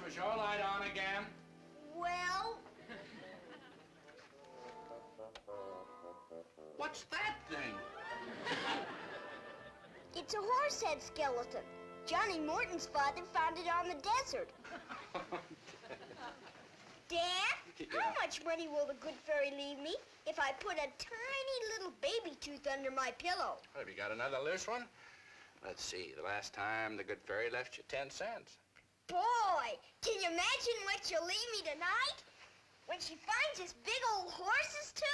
for show light on again. Well... What's that thing? It's a horse head skeleton. Johnny Morton's father found it on the desert. Dad, how much money will the good fairy leave me if I put a tiny little baby tooth under my pillow? Well, have you got another loose one? Let's see, the last time the good fairy left you 10 cents. Boy, can you imagine what she'll leave me tonight? When she finds this big old horse's tooth?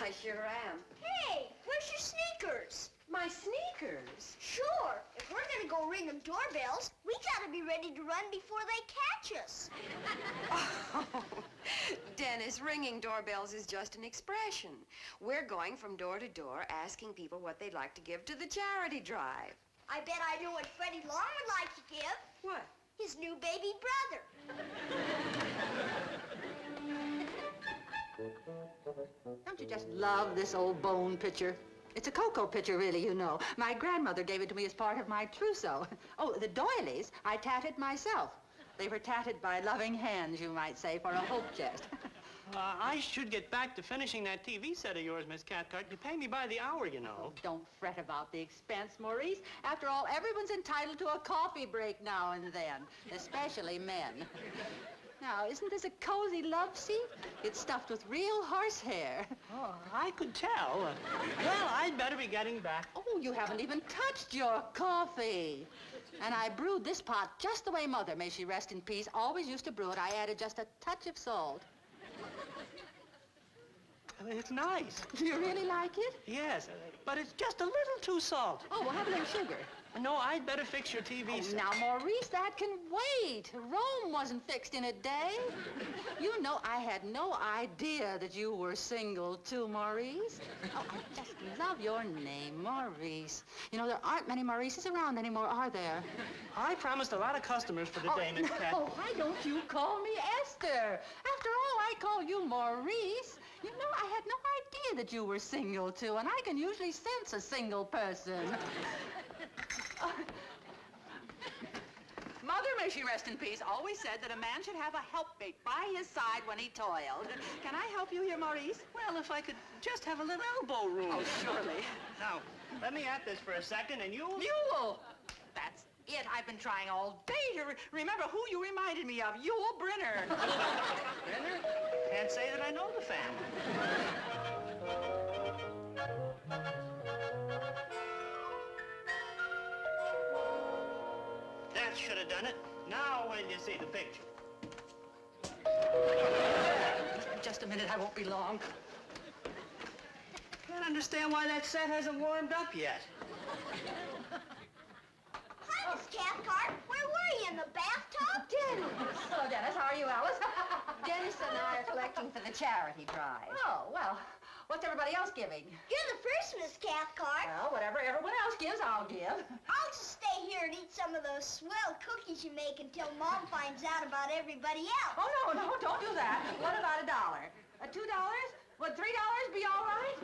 I sure am. Hey, where's your sneakers? My sneakers? Sure. If we're gonna go ringing doorbells, we gotta be ready to run before they catch us. Oh, Dennis, ringing doorbells is just an expression. We're going from door to door asking people what they'd like to give to the charity drive. I bet I know what Freddie Long would like to give. What? His new baby brother. Don't you just love this old bone picture? It's a cocoa picture, really, you know. My grandmother gave it to me as part of my trousseau. Oh, the doilies, I tatted myself. They were tatted by loving hands, you might say, for a hope chest. I should get back to finishing that TV set of yours, Miss Cathcart. You pay me by the hour, you know. Oh, don't fret about the expense, Maurice. After all, everyone's entitled to a coffee break now and then, especially men. Now, isn't this a cozy love seat? It's stuffed with real horsehair. Oh, I could tell. Well, I'd better be getting back. Oh, you haven't even touched your coffee. And I brewed this pot just the way Mother, may she rest in peace, always used to brew it. I added just a touch of salt. It's nice. Do you really like it? Yes, but it's just a little too salty. Oh, well, have a little sugar. No, I'd better fix your TV set. Now, Maurice, that can wait. Rome wasn't fixed in a day. You know, I had no idea that you were single, too, Maurice. Oh, I just love your name, Maurice. You know, there aren't many Maurices around anymore, are there? I promised a lot of customers for the day, Miss Cat. Oh, why don't you call me Esther? After all, I call you Maurice. You know, I had no idea that you were single, too, and I can usually sense a single person. Mother, may she rest in peace, always said that a man should have a helpmate by his side when he toiled. Can I help you here, Maurice? Well, if I could just have a little elbow room. Oh, surely. Now, let me at this for a second, and you'll... Yule! That's it. I've been trying all day to remember who you reminded me of. Yule Brynner. Brynner? Can't say that I know the family. That should have done it. Now, when you see the picture. Just a minute, I won't be long. Can't understand why that set hasn't warmed up yet. Hi, Miss Cathcart. Where were you, in the bathtub? Dennis. Hello, Dennis. How are you, Alice? Dennis and I are collecting for the charity drive. Oh, well, what's everybody else giving? You're the first, Miss Cathcart. Well, whatever everyone else gives, I'll give. I'll just stay here and eat some of those swell cookies you make until Mom finds out about everybody else. Oh, no, don't do that. What about $1? $2? Would $3 be all right?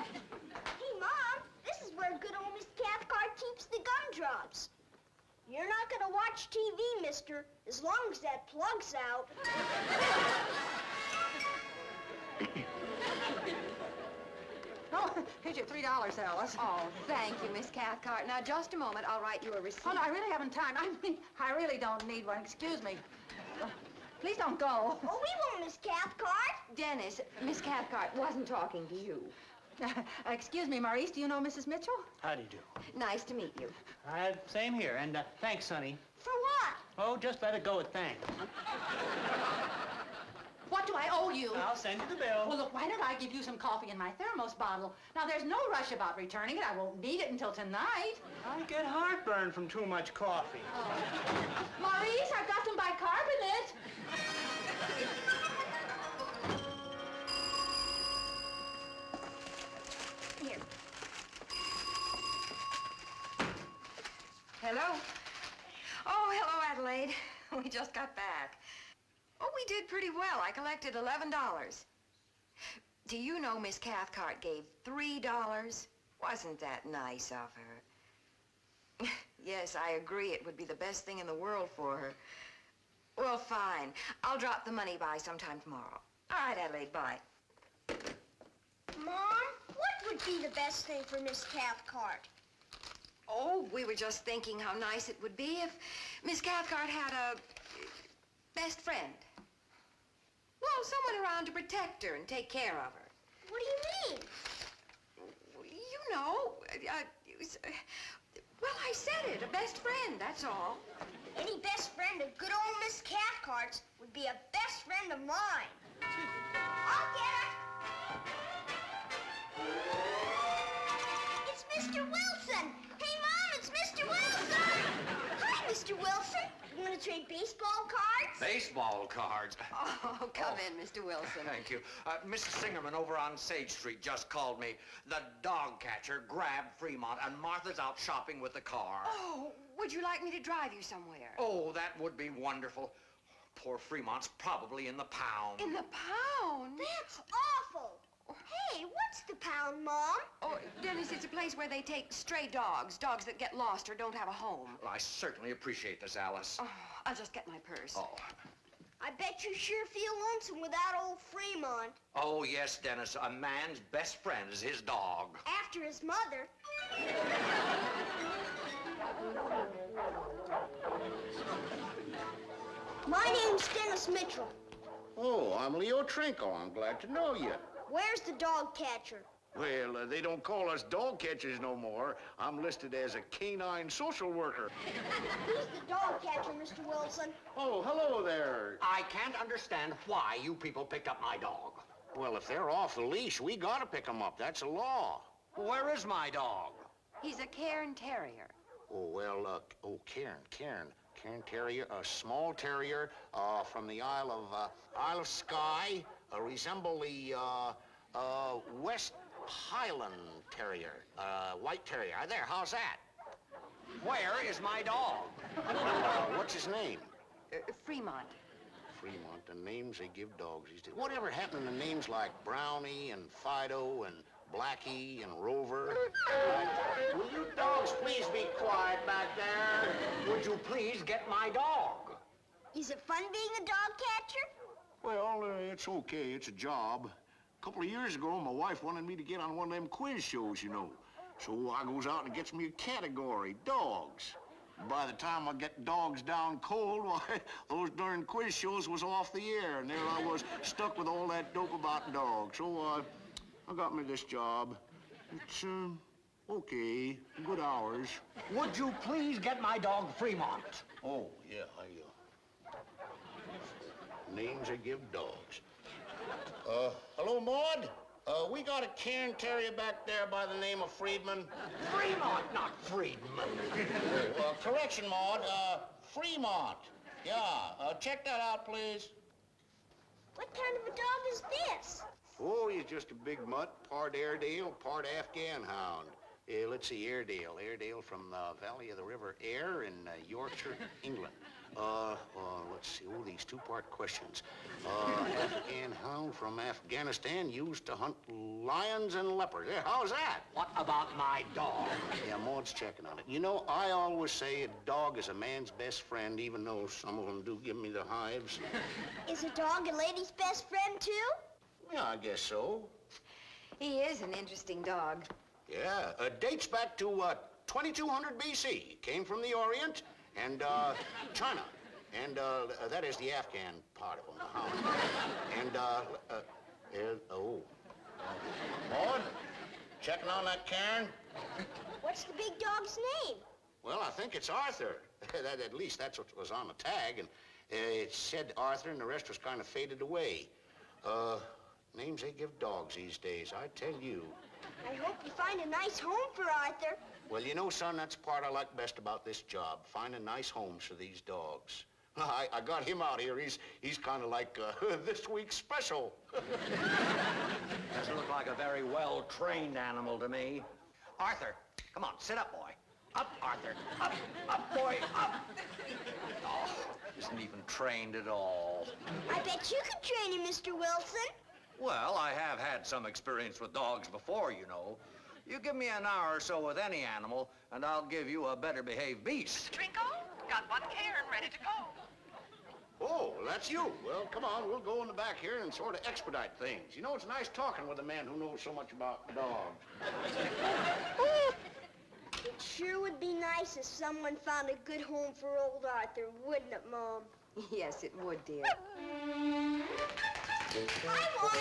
Hey, Mom, this is where good old Miss Cathcart keeps the gumdrops. You're not gonna watch TV, mister, as long as that plug's out. Oh, here's your $3, Alice. Oh, thank you, Miss Cathcart. Now, just a moment. I'll write you a receipt. Oh, no, I really haven't time. I really don't need one. Excuse me. Please don't go. Oh, we won't, Miss Cathcart. Dennis, Miss Cathcart wasn't talking to you. Excuse me, Maurice, do you know Mrs. Mitchell? How do you do? Nice to meet you. Same here, and thanks, honey. For what? Oh, just let it go at thanks. What do I owe you? I'll send you the bill. Well, look, why don't I give you some coffee in my thermos bottle? Now, there's no rush about returning it. I won't need it until tonight. I get heartburn from too much coffee. Maurice, I've got some bicarbonate. Here. Hello? Oh, hello, Adelaide. We just got back. Oh, we did pretty well. I collected $11. Do you know Miss Cathcart gave $3? Wasn't that nice of her? Yes, I agree. It would be the best thing in the world for her. Well, fine. I'll drop the money by sometime tomorrow. All right, Adelaide, bye. Mom, what would be the best thing for Miss Cathcart? Oh, we were just thinking how nice it would be if Miss Cathcart had a best friend. Well, someone around to protect her and take care of her. What do you mean? You know, well, I said it, a best friend, that's all. Any best friend of good old Miss Cathcart's would be a best friend of mine. I'll get it. It's Mr. Wilson. Hey, Mom, it's Mr. Wilson. Hi, Mr. Wilson. You want to trade baseball cards? Baseball cards. Oh, come in, Mr. Wilson. Thank you. Mrs. Singerman over on Sage Street just called me. The dog catcher grabbed Fremont, and Martha's out shopping with the car. Oh, would you like me to drive you somewhere? Oh, that would be wonderful. Poor Fremont's probably in the pound. In the pound? That's awful. Hey, what's the pound, Mom? Oh, Dennis, it's a place where they take stray dogs, dogs that get lost or don't have a home. Well, I certainly appreciate this, Alice. Oh, I'll just get my purse. Oh. I bet you sure feel lonesome without old Fremont. Oh, yes, Dennis. A man's best friend is his dog. After his mother. My name's Dennis Mitchell. Oh, I'm Leo Trinko. I'm glad to know you. Where's the dog catcher? Well, they don't call us dog catchers no more. I'm listed as a canine social worker. Who's the dog catcher, Mr. Wilson? Oh, hello there. I can't understand why you people picked up my dog. Well, if they're off the leash, we gotta pick them up. That's a law. Where is my dog? He's a Cairn Terrier. Oh, well, Cairn Terrier, a small terrier, from the Isle of Skye, resemble the, West Highland Terrier, white terrier. There, how's that? Where is my dog? What's his name? Fremont. Fremont, the names they give dogs these days. Whatever happened to names like Brownie and Fido and Blackie and Rover? Will you dogs please be quiet back there? Would you please get my dog? Is it fun being a dog catcher? Well, it's okay. It's a job. A couple of years ago, my wife wanted me to get on one of them quiz shows, you know. So I goes out and gets me a category, dogs. By the time I get dogs down cold, why, those darn quiz shows was off the air, and there I was stuck with all that dope about dogs. So I got me this job. It's, okay, good hours. Would you please get my dog Fremont? Oh, yeah, names I give dogs. Hello, Maud? We got a Cairn Terrier back there by the name of Friedman. Fremont, not Friedman. Correction, Maud. Fremont. Yeah, check that out, please. What kind of a dog is this? Oh, he's just a big mutt, part Airedale, part Afghan hound. Let's see, Airedale from the valley of the River Aire in Yorkshire, England. Let's see, these two-part questions. Afghan hound from Afghanistan used to hunt lions and leopards. Yeah, how's that? What about my dog? Yeah, Maud's checking on it. You know, I always say a dog is a man's best friend, even though some of them do give me the hives. Is a dog a lady's best friend, too? Yeah, I guess so. He is an interesting dog. Yeah, dates back to 2200 BC. Came from the Orient and China. And that is the Afghan part of them, the hound. And, Maud, checking on that Cairn? What's the big dog's name? Well, I think it's Arthur. At least that's what was on the tag. And it said Arthur, and the rest was kind of faded away. Names they give dogs these days, I tell you. I hope you find a nice home for Arthur. Well, you know, son, that's the part I like best about this job, finding nice homes for these dogs. I got him out here. He's kind of like this week's special. Doesn't look like a very well-trained animal to me. Arthur, come on, sit up, boy. Up, Arthur. Up, boy, up. Oh, isn't even trained at all. I bet you could train him, Mr. Wilson. Well, I have had some experience with dogs before, you know. You give me an hour or so with any animal, and I'll give you a better behaved beast. Trinko, got one cairn ready to go. Oh, that's you. Well, come on, we'll go in the back here and sort of expedite things. You know, it's nice talking with a man who knows so much about dogs. It sure would be nice if someone found a good home for old Arthur, wouldn't it, Mom? Yes, it would, dear. Hi, Mom.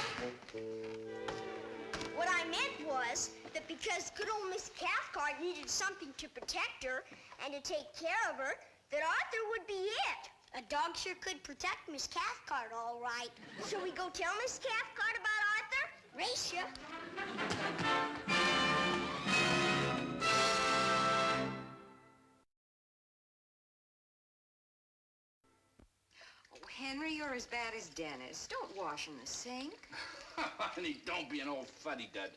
What I meant was that because good old Miss Cathcart needed something to protect her and to take care of her, that Arthur would be it. A dog sure could protect Miss Cathcart, all right. Shall we go tell Miss Cathcart about Arthur? Race ya. Oh, Henry, you're as bad as Dennis. Don't wash in the sink. Honey, don't be an old fuddy-dud.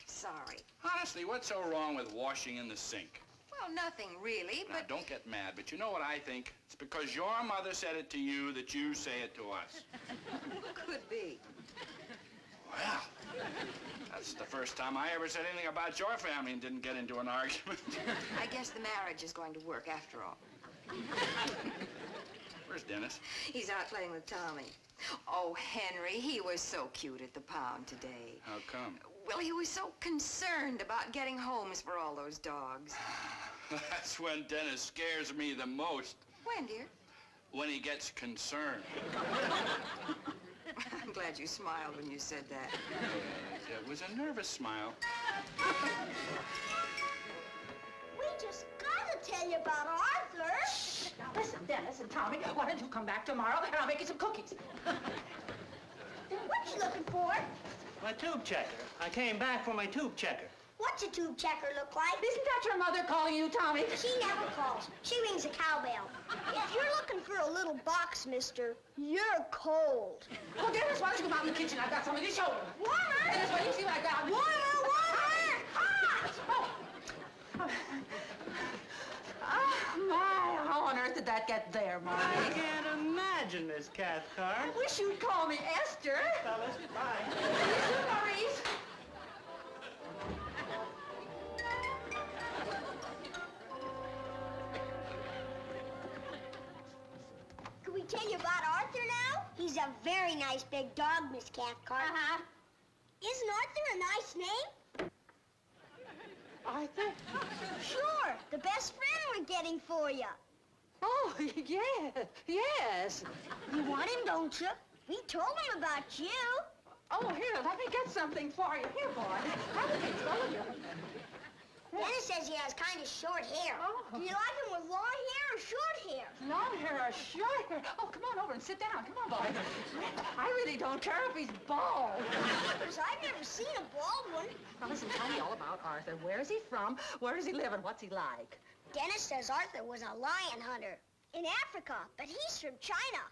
Sorry. Honestly, what's so wrong with washing in the sink? Well, nothing really, Now, but... don't get mad, but you know what I think? It's because your mother said it to you that you say it to us. Could be. Well, that's the first time I ever said anything about your family and didn't get into an argument. I guess the marriage is going to work after all. Where's Dennis? He's out playing with Tommy. Oh, Henry, he was so cute at the pound today. How come? Well, he was so concerned about getting homes for all those dogs. That's when Dennis scares me the most. When, dear? When he gets concerned. I'm glad you smiled when you said that. It was a nervous smile. We just gotta tell you about Arthur. Now listen, Dennis and Tommy, why don't you come back tomorrow and I'll make you some cookies. What you looking for? My tube checker. I came back for my tube checker. What's a tube checker look like? Isn't that your mother calling you, Tommy? She never calls. She rings a cowbell. If you're looking for a little box, mister, you're cold. Well, Dennis, why don't you come out in the kitchen? I've got something to show you. Warmer! Dennis, why don't you see what I got? Warmer! Hot! My, how on earth did that get there, Marty? I can't imagine, Miss Cathcart. I wish you'd call me Esther. Fellas, goodbye. See you, Maurice. Can we tell you about Arthur now? He's a very nice big dog, Miss Cathcart. Uh-huh. Isn't Arthur a nice name? Arthur? Sure, the best friend we're getting for you. Oh, yeah, yes. You want him, don't you? We told him about you. Oh, here, let me get something for you. Here, boy. Have a taste, all of you. Dennis says he has kind of short hair. Oh. Do you like him with long hair or short hair? Long hair or short hair? Oh, come on over and sit down. Come on, boy. I really don't care if he's bald. Because I've never seen a bald one. Now, listen, tell me all about Arthur. Where's he from? Where does he live, and what's he like? Dennis says Arthur was a lion hunter in Africa, but he's from China.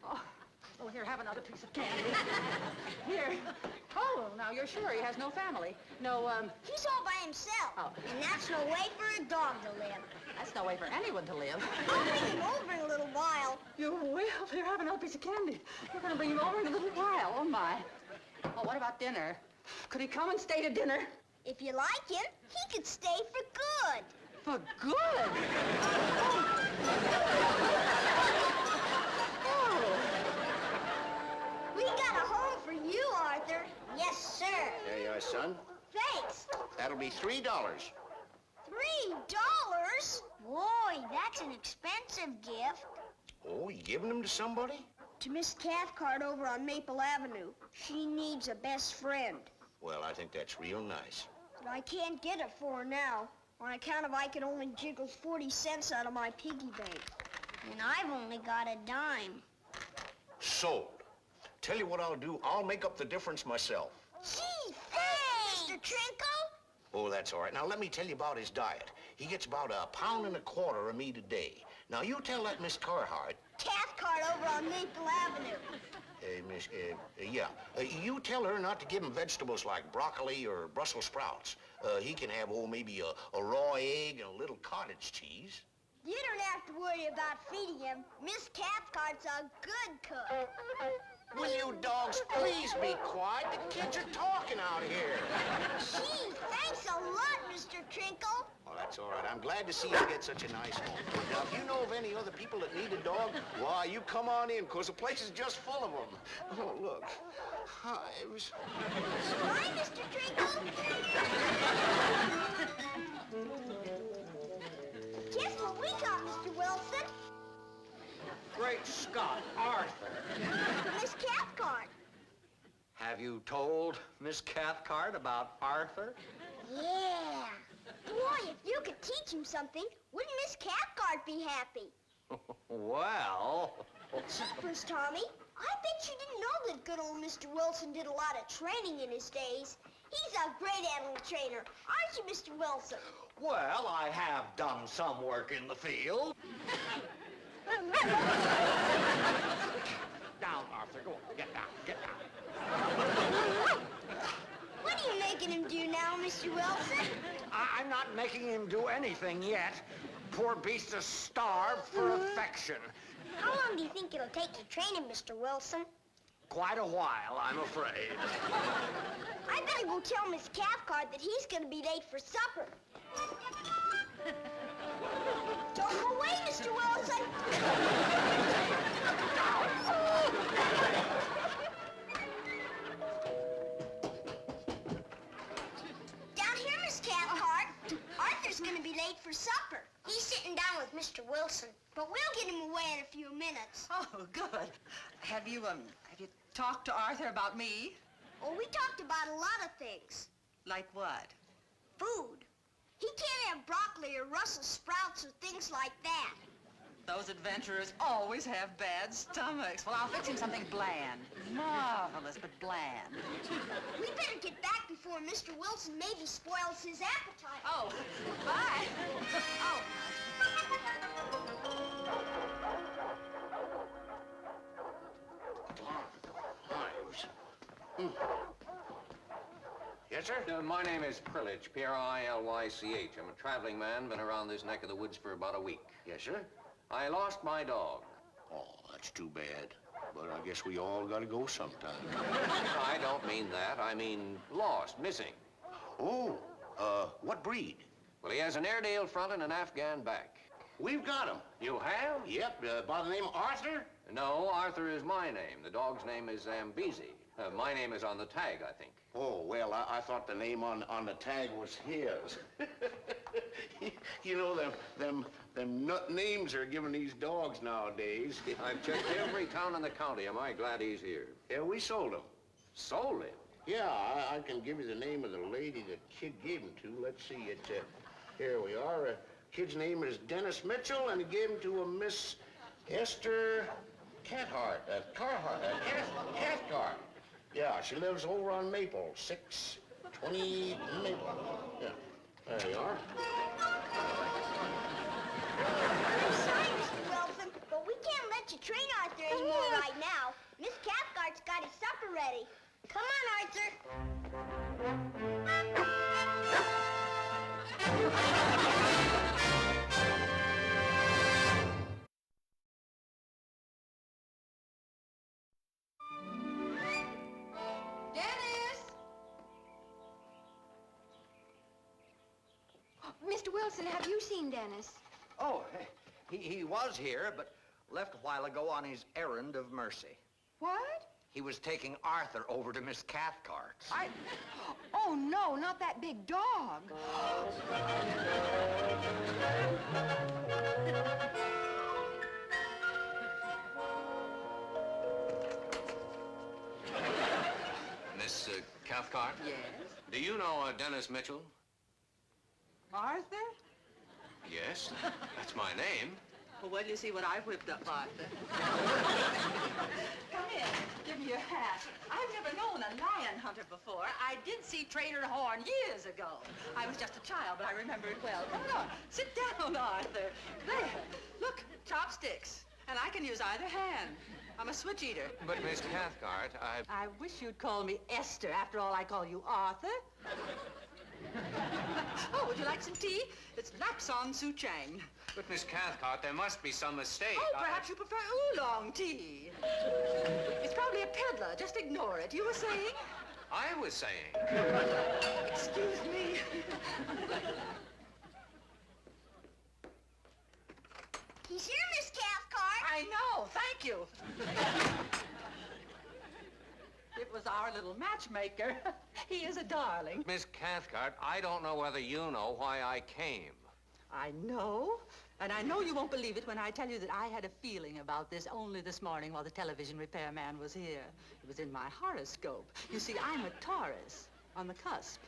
Oh, here, have another piece of candy. Here. Oh, now you're sure he has no family? No, He's all by himself. Oh. And that's no way for a dog to live. that's no way for anyone to live. I'll bring him over in a little while. You will? Here, have another piece of candy. You're going to bring him over in a little while. Oh, my. Oh, what about dinner? Could he come and stay to dinner? If you like him, he could stay for good. For good? Oh. We got a home for you, Arthur. Yes, sir. There you are, son. Thanks. That'll be $3. $3? Boy, that's an expensive gift. Oh, you giving them to somebody? To Miss Cathcart over on Maple Avenue. She needs a best friend. Well, I think that's real nice. But I can't get it for her now, on account of I can only jiggle 40 cents out of my piggy bank. And I've only got a dime. Sold. Tell you what I'll do. I'll make up the difference myself. Gee, thanks, Mr. Trinkle. Oh, that's all right. Now, let me tell you about his diet. He gets about 1.25 pounds of meat a day. Now, you tell that Miss Carhart. Cathcart over on Maple Avenue. You tell her not to give him vegetables like broccoli or Brussels sprouts. He can have, maybe a raw egg and a little cottage cheese. You don't have to worry about feeding him. Miss Cathcart's a good cook. Will you dogs please be quiet? The kids are talking out here. Gee, thanks a lot, Mr. Trinkle. Oh, that's all right. I'm glad to see you get such a nice home. Now, if you know of any other people that need a dog, why, you come on in, because the place is just full of them. Oh, look. Hives. Hi, Mr. Trinkle. Guess what we got, Mr. Wilson? Great Scott, Arthur. Miss Cathcart. Have you told Miss Cathcart about Arthur? Yeah. Boy, if you could teach him something, wouldn't Miss Cathcart be happy? Well... First, Tommy, I bet you didn't know that good old Mr. Wilson did a lot of training in his days. He's a great animal trainer, aren't you, Mr. Wilson? Well, I have done some work in the field. Down, Arthur. Go on. Get down. Get down. What are you making him do now, Mr. Wilson? I'm not making him do anything yet. Poor beast is starved for affection. How long do you think it'll take to train him, Mr. Wilson? Quite a while, I'm afraid. I better go tell Miss Cathcart that he's gonna be late for supper. Don't go away, Mr. Wilson! Down here, Miss Cathcart. Arthur's gonna be late for supper. He's sitting down with Mr. Wilson, but we'll get him away in a few minutes. Oh, good. Have you talked to Arthur about me? Oh, we talked about a lot of things. Like what? Food. He can't have broccoli or Brussels sprouts or things like that. Those adventurers always have bad stomachs. Well, I'll fix him something bland. Marvelous, but bland. We better get back before Mr. Wilson maybe spoils his appetite. Oh, bye. Oh. Hives. Yes, sir? My name is Prilych, P-R-I-L-Y-C-H. I'm a traveling man, been around this neck of the woods for about a week. Yes, sir? I lost my dog. Oh, that's too bad. But I guess we all gotta go sometime. I don't mean that. I mean lost, missing. Oh, what breed? Well, he has an Airedale front and an Afghan back. We've got him. You have? Yep, by the name of Arthur? No, Arthur is my name. The dog's name is Zambezi. My name is on the tag, I think. Oh, well, I thought the name on the tag was his. You know, them nut names are giving these dogs nowadays. I've checked every town in the county. Am I glad he's here? Yeah, we sold him. Sold him? Yeah, I can give you the name of the lady that Kid gave him to. Let's see, here we are. Kid's name is Dennis Mitchell, and he gave him to a Miss Esther Cathcart. Cathcart. Yeah, she lives over on Maple, 620 Maple. Yeah, there you are. I'm sorry, Mr. Wilson, but we can't let you train Arthur anymore right now. Miss Cathcart's got his supper ready. Come on, Arthur. Dennis! Mr. Wilson, have you seen Dennis? Oh, he was here, but left a while ago on his errand of mercy. What? He was taking Arthur over to Miss Cathcart's. Oh, no, not that big dog. Miss Cathcart? Yes? Do you know Dennis Mitchell? Arthur? Yes, that's my name. Well, wait till you see what I whipped up, Arthur. Come in. Give me your hat. I've never known a lion hunter before. I did see Trader Horn years ago. I was just a child, but I remember it well. Come on. Sit down, Arthur. There. Look, chopsticks. And I can use either hand. I'm a switch eater. But, Miss Cathcart, I wish you'd call me Esther. After all, I call you Arthur. Oh, would you like some tea? It's Lapsang Souchang. But, Miss Cathcart, there must be some mistake. Oh, perhaps you prefer oolong tea. It's probably a peddler. Just ignore it. You were saying? I was saying. Excuse me. He's here, Miss Cathcart. I know. Thank you. It was our little matchmaker. He is a darling. Miss Cathcart, I don't know whether you know why I came. I know. And I know you won't believe it when I tell you that I had a feeling about this only this morning while the television repairman was here. It was in my horoscope. You see, I'm a Taurus, on the cusp.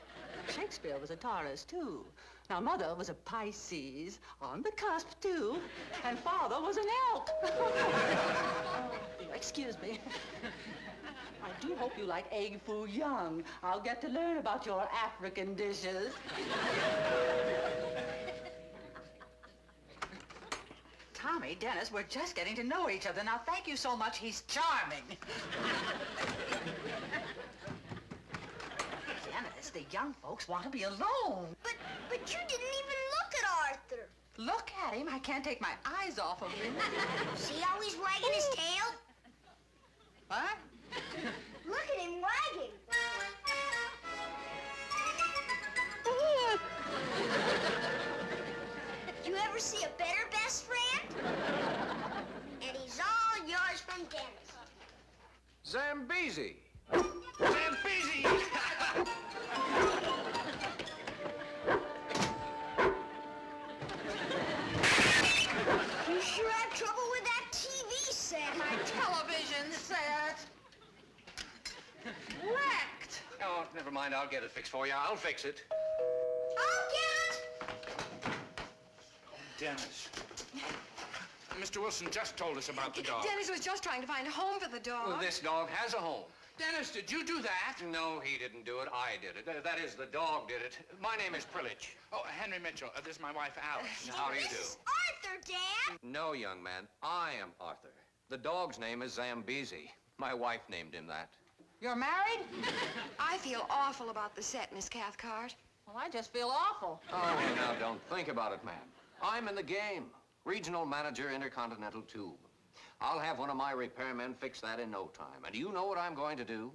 Shakespeare was a Taurus, too. Now, Mother was a Pisces, on the cusp, too. And Father was an elk. Excuse me. I do hope you like egg foo young. I'll get to learn about your African dishes. Tommy, Dennis, we're just getting to know each other. Now, thank you so much. He's charming. Dennis, the young folks want to be alone. But you didn't even look at Arthur. Look at him. I can't take my eyes off of him. See how he's wagging his tail? What? Look at him wagging. You ever see a better best friend? And he's all yours from Dennis. Zambezi. Zambezi! You sure have trouble with that TV set. My television set. Wrecked. Oh, never mind. I'll get it fixed for you. I'll fix it. I'll get it. Dennis. Mr. Wilson just told us about the dog. Dennis was just trying to find a home for the dog. Well, this dog has a home. Dennis, did you do that? No, he didn't do it. I did it. That is, the dog did it. My name is Prilich. Oh, Henry Mitchell. This is my wife, Alice. How do you This do? is Arthur, Dad. No, young man. I am Arthur. The dog's name is Zambezi. My wife named him that. You're married? I feel awful about the set, Miss Cathcart. Well, I just feel awful. Oh, well, now, don't think about it, ma'am. I'm in the game. Regional manager, Intercontinental Tube. I'll have one of my repairmen fix that in no time. And you know what I'm going to do?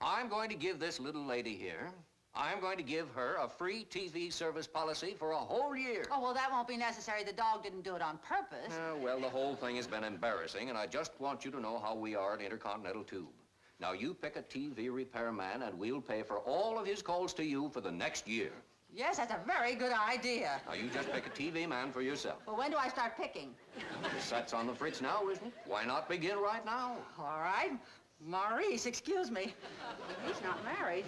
I'm going to give this little lady here, I'm going to give her a free TV service policy for a whole year. Oh, well, that won't be necessary. The dog didn't do it on purpose. Well, the whole thing has been embarrassing, and I just want you to know how we are at Intercontinental Tube. Now, you pick a TV repairman, and we'll pay for all of his calls to you for the next year. Yes, that's a very good idea. Now, you just pick a TV man for yourself. Well, when do I start picking? The set's on the fritz now, isn't it? Why not begin right now? All right. Maurice, excuse me. He's not married.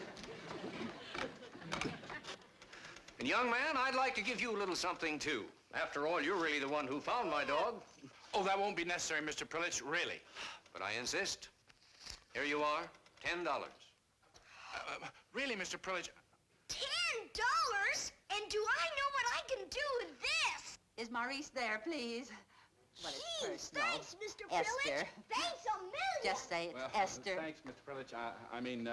And young man, I'd like to give you a little something, too. After all, you're really the one who found my dog. Oh, that won't be necessary, Mr. Prilich, really. But I insist. Here you are, $10. Really, Mr. Prilich, $10? And do I know what I can do with this? Is Maurice there, please? Well, it's Gee, personal. thanks, Mr. Esther. Prilich. Thanks a million. Just say it's well, Esther. Thanks, Mr. Prilich. I mean,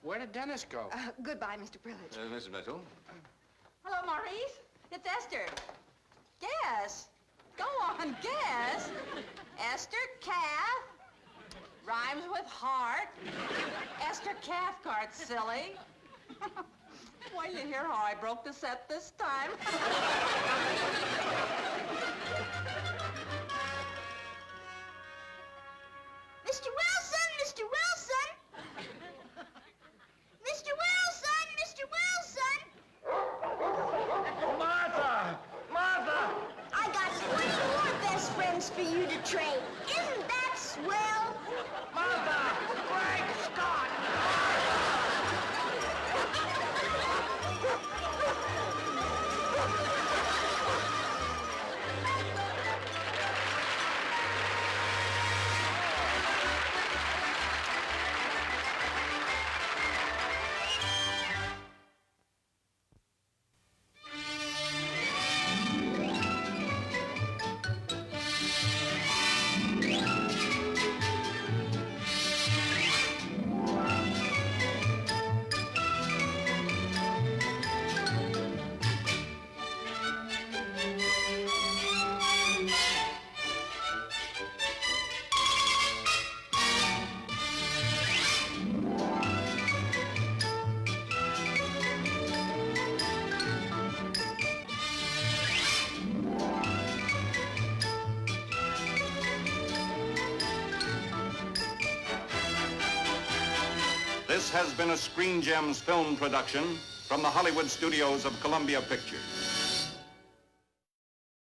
where did Dennis go? Goodbye, Mr. Prilich. Mrs. Mitchell? Hello, Maurice. It's Esther. Guess. Go on, guess. Esther Cath. Rhymes with heart. Esther Cathcart, silly. Well, you hear how I broke the set this time. Mr. Wilson! Mr. Wilson! Mr. Wilson! Mr. Wilson! Martha! Martha! I got 20 more best friends for you to trade. Isn't that swell? Martha! Frank Scott! This has been a Screen Gems film production from the Hollywood studios of Columbia Pictures.